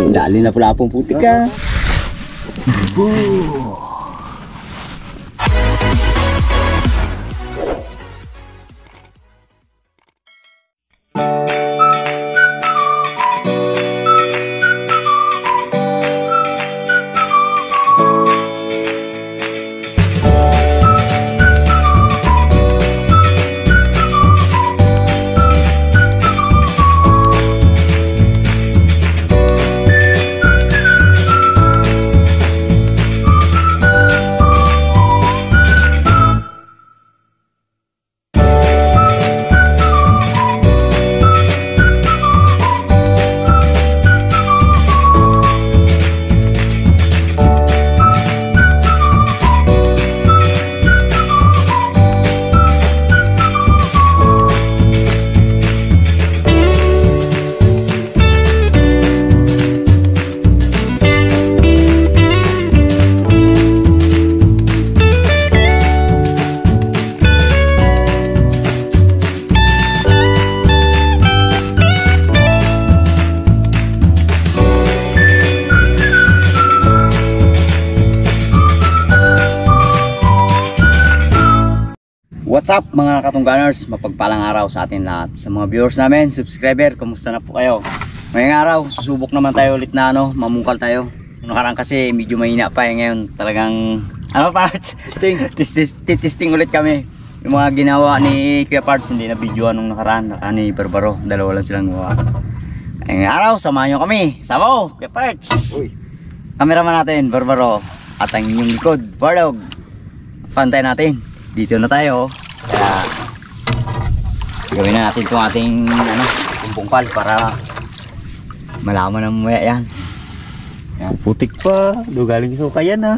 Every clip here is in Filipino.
Dali na pula pong putik ka. What's up mga katungganers, mapagpalang araw sa atin lahat. Sa mga viewers namin, subscriber, kumusta na po kayo? Ngayong araw, susubok naman tayo ulit na mamungkal tayo. Nakaraan kasi medyo mahina pa ngayon talagang parts? Testing ulit kami. Yung mga ginawa ni Kuya Parts, hindi na videoan nung nakaraan, ni Barbaro, dalawa lang silang gawa. Ngayong araw, samahan nyo kami. Sama Kuya Parts. Kameraman natin, Barbaro. At ang inyong likod, Bardog. Pantay natin. Dito na tayo. Kaya gawin na natin itong ating kumpungkal para malaman ng muya yan. Yan, putik pa. Do galing sa ukayan ha.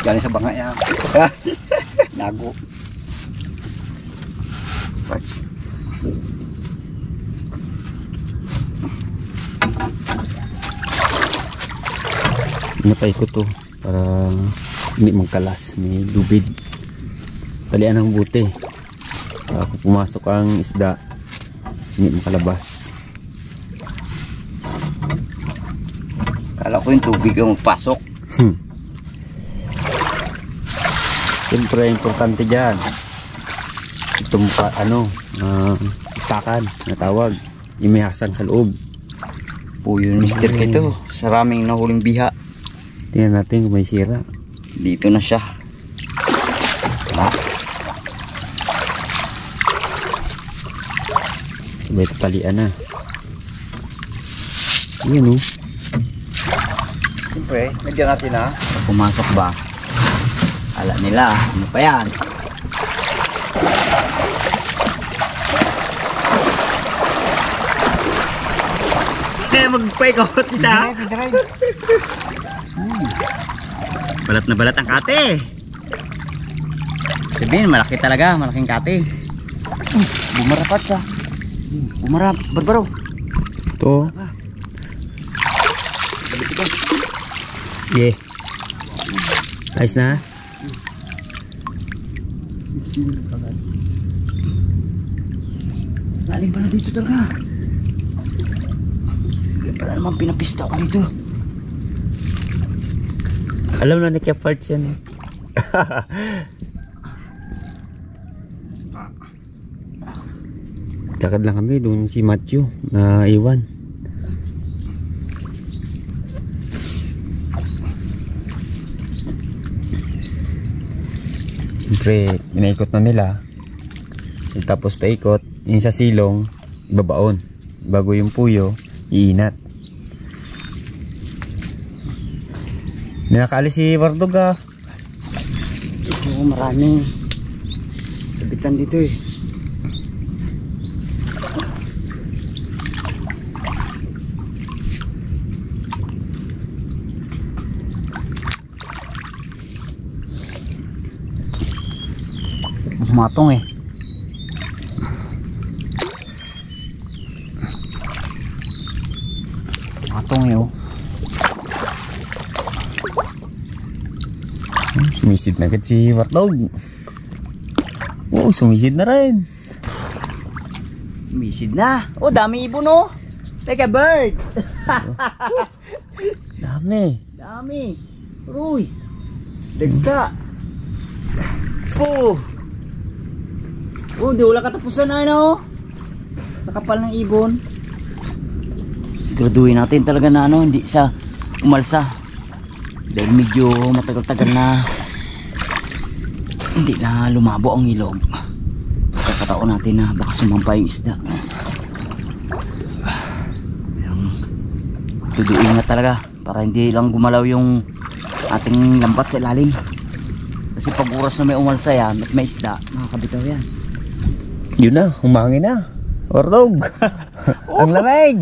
Galing sa banga yan. Nago. Watch. Napaikot to para hindi magkalas. May lubid. Talian ng buti para kung pumasok ang isda hindi makalabas. Kala ko yung tubig ang magpasok. Siyempre importante dyan itong istakan na tawag yung may hasang sa loob. Puyo ni Mr. Kito sa raming nahuling biha. Tingnan natin kung may sira. Dito na siya. May talian na. Yan o. Siyempre, medyan natin ha. Pumasok ba? Ala nila. Ano pa yan? Kaya magpaikot isa. Balat na balat ang kate. Sabihin, malaki talaga. Malaking kate. Bumarapat siya. Bumarap, Barbaro. Ito. Yeah. Ayos na. Lalim pala dito talaga. Pala naman pinapista ko dito. Alam na ni Kuya Parts yan. Lakad lang kami doon si Matthew na iwan. Siyempre pinaikot na nila. Tapos paikot yung sa silong ibabaon. Bago yung puyo iinat. Nakaalis si Bardog ah. Oo, marami sabitan dito eh. Matong eh. Matong eh oh. Sumisid na agad si Bardog. Sumisid na rin. Sumisid na. Oh, dami ibon oh. Like a bird. Dami. Dami. Uy. Dagsa. Oh. Oh, di wala katapusan na ano. Sa kapal ng ibon. Siguraduhin natin talaga na ano, hindi siya umalsa. Dahil medyo matagal-tagal na hindi na lumabo ang ilog. Kakataon natin na baka sumampa yung isda. Tuduin na talaga para hindi lang gumalaw yung ating lambat sa ilalim. Kasi pag oras na may umalsa yan at may isda, makakabitaw yan. Yun na, humangin na. Ordog. Ang lamig.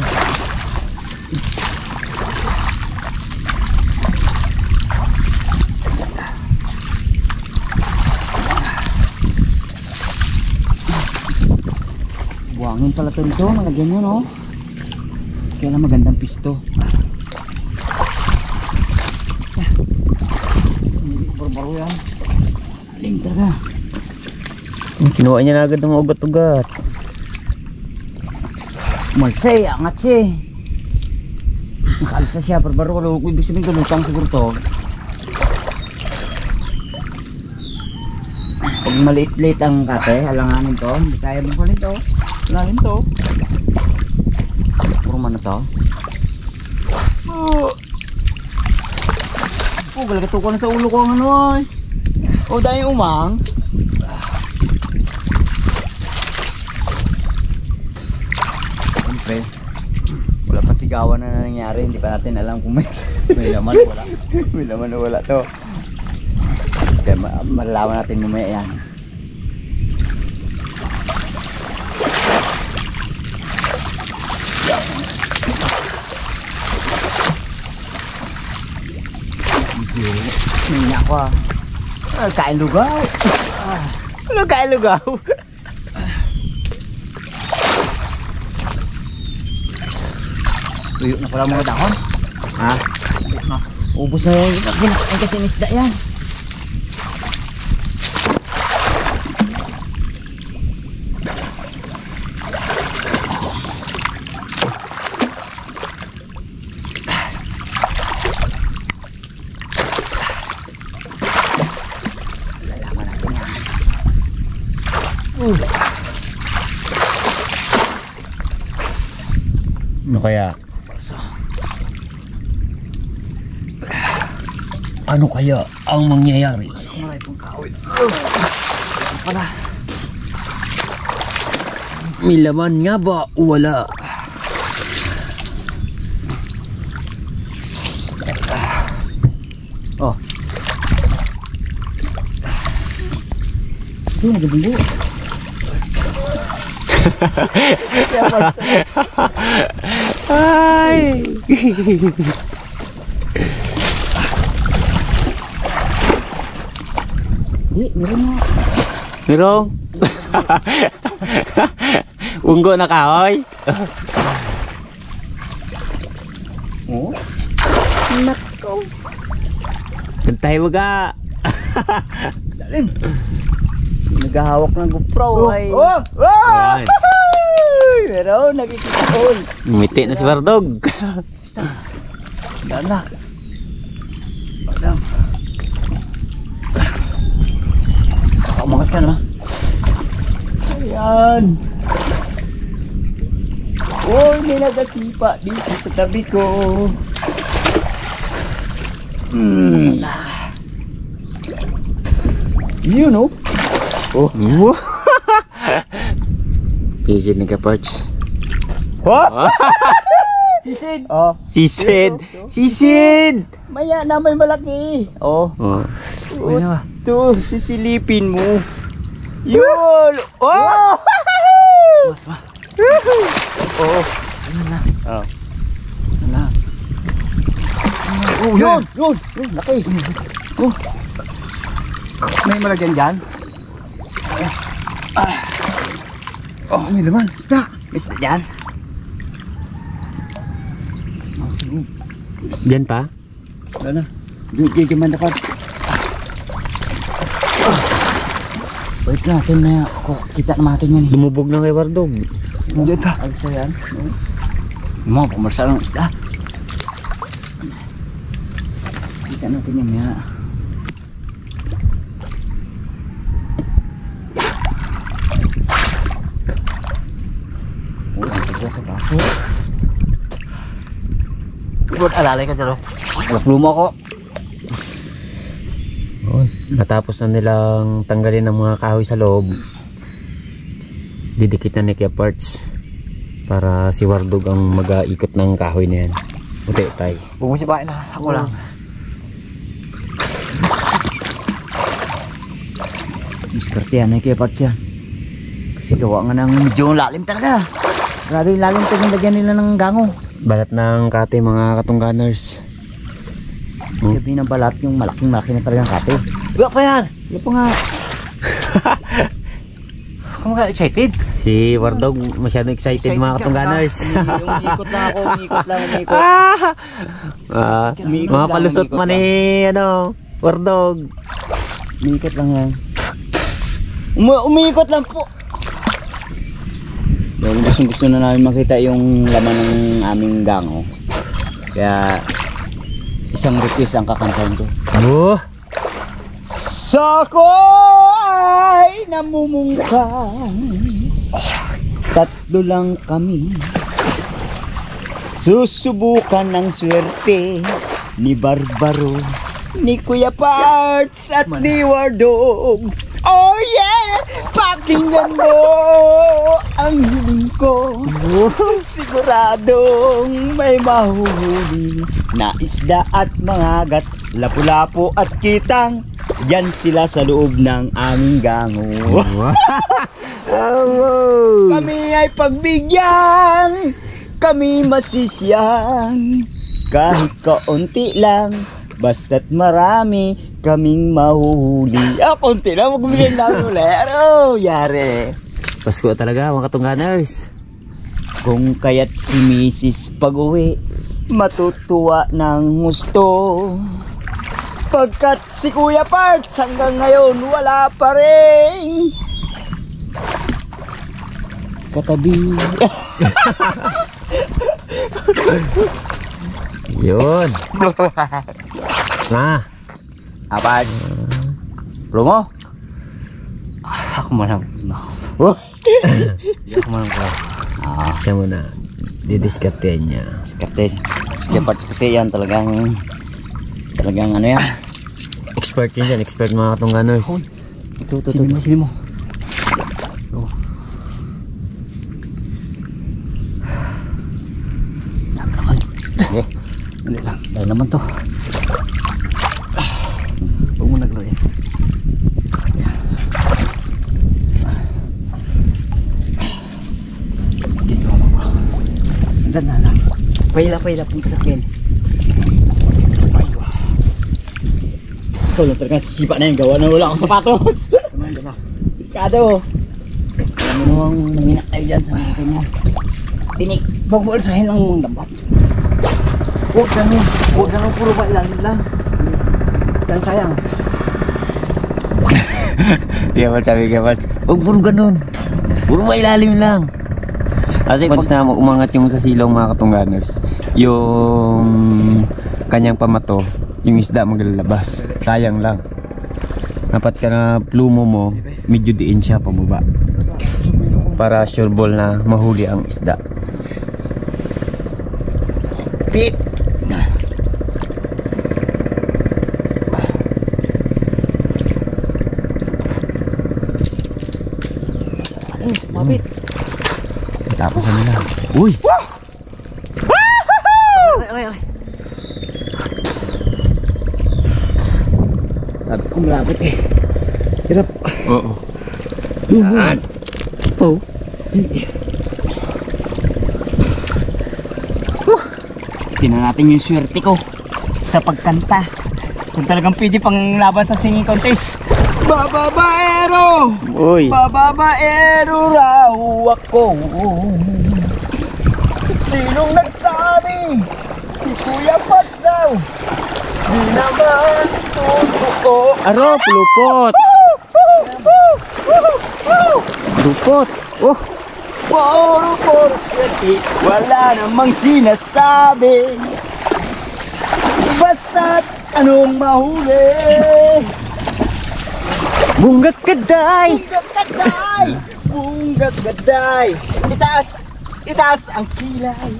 Buhangin pala ito nito, nalagyan yun oh. Kaya lang magandang pisto. Hindi barbaro yan. Aling talaga. Kinuha niya na agad ng mga ugat-ugat. Malsay, angat siya eh. Nakalisa siya, barbaro. Kung ibig sabihin kalutang siguro to. Pag maliit-liit ang kate, halanganin to. Hindi kaya mo pa rin to. Halanganin to. Puro man na to. Galagato ko na sa ulo ko ang ano ay. Dahil umang. Siyempre, wala pa sigawan na nangyari. Hindi pa natin alam kung may laman o wala. May laman o wala to. Kaya malalaman natin mamaya yan. Hindi ako ah. Kain lugaw. Kain lugaw. Tuyo na pala mga dahon. Ha? Ubus na yan. Kinakain kasi ng isda yan. Ano kaya? Ano kaya ang mangyayari? Maray pong kahoy. Para. May laman nga ba o wala? Oh. Ito nagabunggo. Ay! Di, meron nga. Meron? Unggo na kahoy? Oh? Nako. Bantay mo ka! Dalim. Naghahawak ng GoPro ay. Oh! Ay! Pero nakikita ko. Umiti na si Bardog. Dala. Badam. Umangat ka na. Ayan. Uy, may nagasipa dito sa tabi ko. Yun oh. Oh. Sisid na ka-parts. What? Sisid. Oh. Sisid! Sisid! Maya na may malaki. Oh. Oh. Ito, sisilipin mo. Yun! Oh! Oh. Ano na? Oh. Ano na? Oh, yun! Yun! Yun! Laki! Oh. May malagyan dyan? Oh, may laman. Isda! May isda dyan? Diyan pa? Wala na. Diyan dapat. Wait natin na kita naman natin yan. Lumubog na kay Bardog. Diyan pa. Alsa yan. Mga pumarsal ng isda. Kita natin yung mga. Ang tiga sa baso. Buat alalay ka dyan. Naglumo ako. Natapos na nilang tanggalin ang mga kahoy sa loob. Didikit na ni Kuya Parts para si Wardog ang mag-ikot ng kahoy na yan. Uti tay. Bumusibain na. Ako lang. Diskartehan na Kuya Parts yan. Kasi gawa nga ng medyo lalim talaga. Grabe yung lalim ito yung lagyan nila ng gango. Balat ng kate mga katungganers. Sabihin ng balat yung malaking na talagang kate. Iba pa yan! Iba pa nga. Ako mga excited. Si Wardog masyadong excited mga katungganers. Umikot lang ako, umikot lang, umikot. Umikot Mga lang, palusot umikot man lang. Wardog. Umikot lang yan. Umikot lang po. Dahil gusto na namin makita yung laman ng aming gango. Kaya isang request ang kakantahin ko. Sa ko ay namumungkang, tatlo lang kami. Susubukan ng swerte ni Barbaro, ni Kuya Parts at ni Wardog. Oh yeah! Pakinggan mo ang hiling ko. Siguradong may mahuhuli na isda at mga gat, lapu-lapu at kitang. Yan sila sa loob ng aming gango. Kami ay pagbigyan, kami masisyan. Kahit kaunti lang, basta't marami kaming mahuhuli. Konti lang, magbigay lang ulit. Yari. Pasko talaga mga katungganers. Kung kaya't si Mrs. pag-uwi, matutuwa ng gusto. Pagkat si Kuya Parts hanggang ngayon wala pa rin katabi. Yun. Na. Apad? Promo? Ako manang. Ako manang ko. Siya muna. Didiskartehan niya. Diskarte. Kuya Parts kasi yan talagang ano yan. Expert yun dyan. Expert mga katungganers. Ito. Sili mo. Okay. Hindi lang. Dahil naman to. Huwag mo nagloy. Dito ako. Andan na lang. Pahila pang kasakyan. Ito lang talaga sisipa na yung gawa na wala akong sapatos. Delikado. Alam mo namang manginak tayo dyan sa mga ganyan. Tinik. Huwag mo alsahin lang mong lambat. Huwag ganun puro ba ilalim lang. Yan sayang. Sabi Kuya Parts, huwag puro ganun. Puro ba ilalim lang. Kasi pag na umangat yung sa silong mga katungganers, yung kanyang pamato, yung isda maglalabas. Sayang lang. Dapat ka na plumo mo, medyo diin siya pababa. Para sure ball na mahuli ang isda. Pit. Mabit. Tapos ano nila. Uy! Ay. Sabi ko malapit eh. Hirap. Oo. Saan? Oh. Tingnan natin yung swerte ko sa pagkanta. Kung talagang pwede pang laban sa singing contest. Bababaero! Uy! Bababaero raw ako. Sinong nagsabi? Si Kuya Parts daw. Di naman totoo. Aro! Pulupot! Pulupot! Oh! Puro swerte, wala namang sinasabi. Basta't anong mahuli. Bungat kaday! Bunggag gaday. Itaas ang kilay.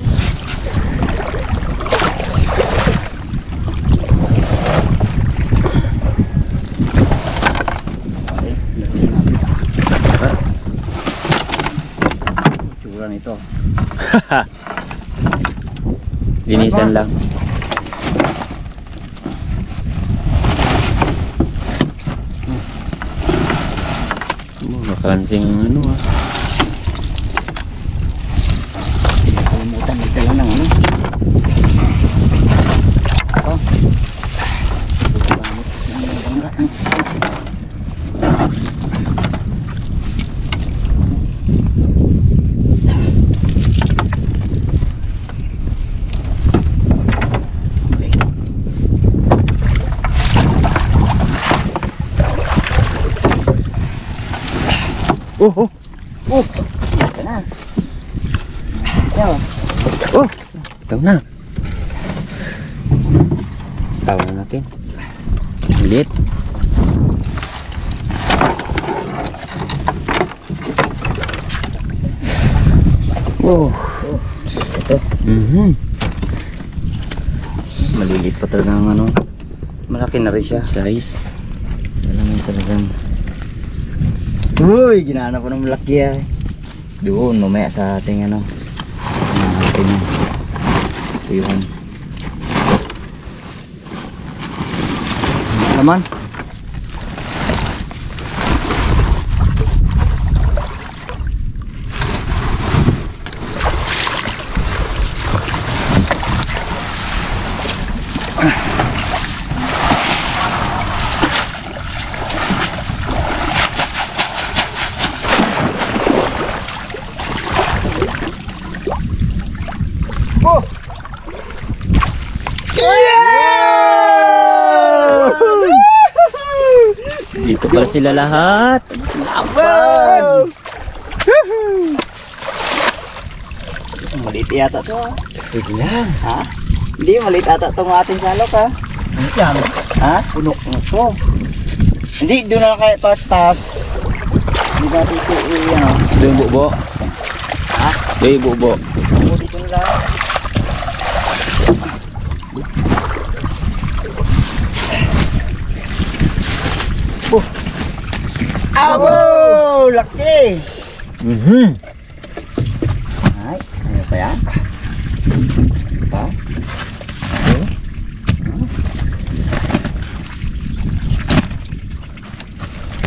Tsura nito. Linisan lang. Makalansing ano ah. Kalimutan, may dala ng ano. Ito. Ito na. Ayan. Ito na. Tawa natin. Ulit. Ito. Maliliit pa talaga ang ano. Malaki na rin siya. Size. Alam mo talagang. Uy, ginana ko ng malaki ah. Doon, mamaya sa ating ano. Ating ito yun. Naman. Dito pala sila lahat. Laban! Maliit yata to ah. Wait lang. Ha? Hindi, maliit ata itong ating salok ha. Yan. Ha? Puno to. Hindi, doon na kayo taas. Hindi natin ito ano. Doon yung bubo. Ha? Doon yung bubo. Dito na lang. Abo! Laki! Ay, ano pa yan? Pa?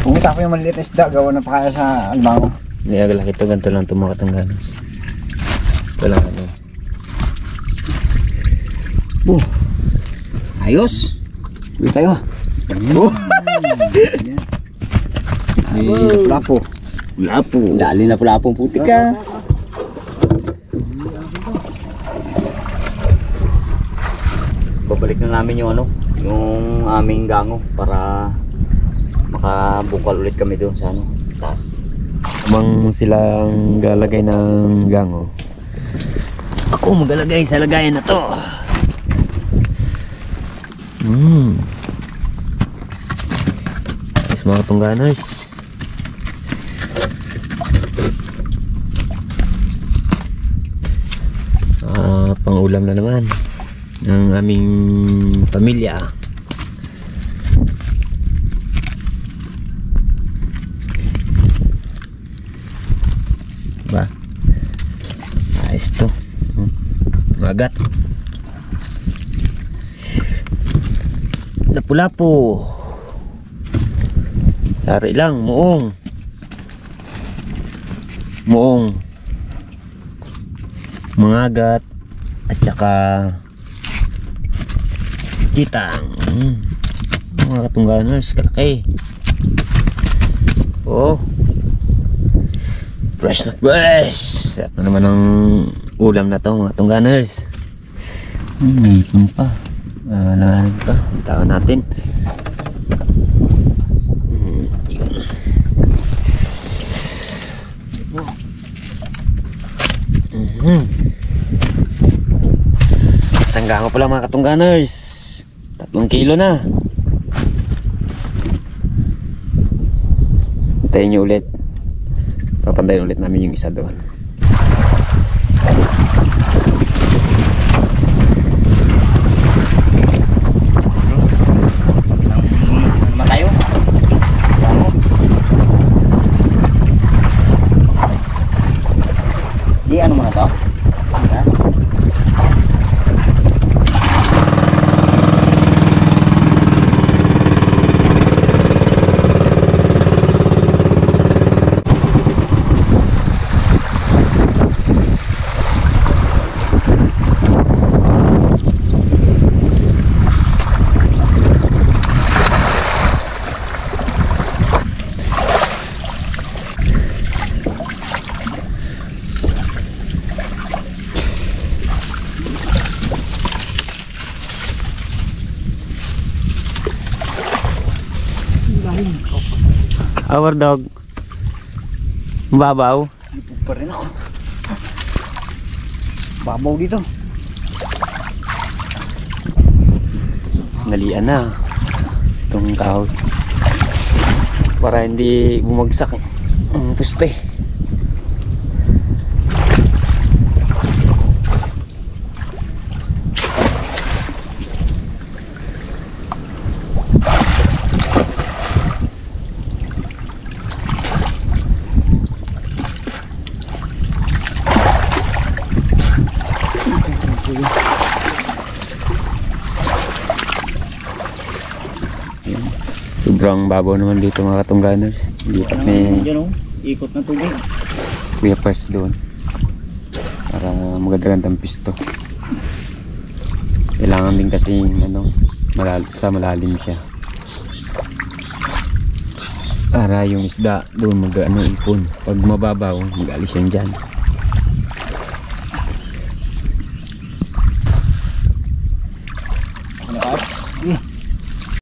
Pumunta ko yung maliit na isda, gawa na pa kaya sa albango. Niagalaki ito, ganito lang ito mga Katungganos. Ito lang ano. Ayos! Uwi tayo. Lapu-lapu. Lapo. Dali na pulapong putik ka. Babalik na namin yung ano, yung aming gango para makabukal ulit kami doon sa ano, taas. Habang silang galagay ng gango, ako magalagay sa lagayan na to. Yes, mga Katungganers. Pang-ulam na naman ng aming pamilya. Ba? Ayos to. Magat. Lapu-lapu. Sari lang, muong. Muong. Mangagat. At saka kitang. Mga Katungganers, kalaki. Oh. Fresh na fresh. Sarap na naman ang ulam na to mga Katungganers. May ipon pa. Langanin pa. Tawan natin. Sangga ko pala mga katungganers. 3 kilo na. Hintayin nyo ulit. Papandayin ulit namin yung isa doon. Naman tayo. Tama. Di ano muna to? Ha? Our dog. Babaw. Lipog pa rin ako. Babaw dito. Nalian na itong kahoy para hindi bumagsak ang puste. Sobrang babaw naman dito mga katungganers. Lipat ni Diyan oh, ikot na tubig. Kuya Pers doon para magandang pisto. Kailangan din kasi sa malalim siya para yung isda doon ipon. Pag mababaw, mag-alis yan dyan.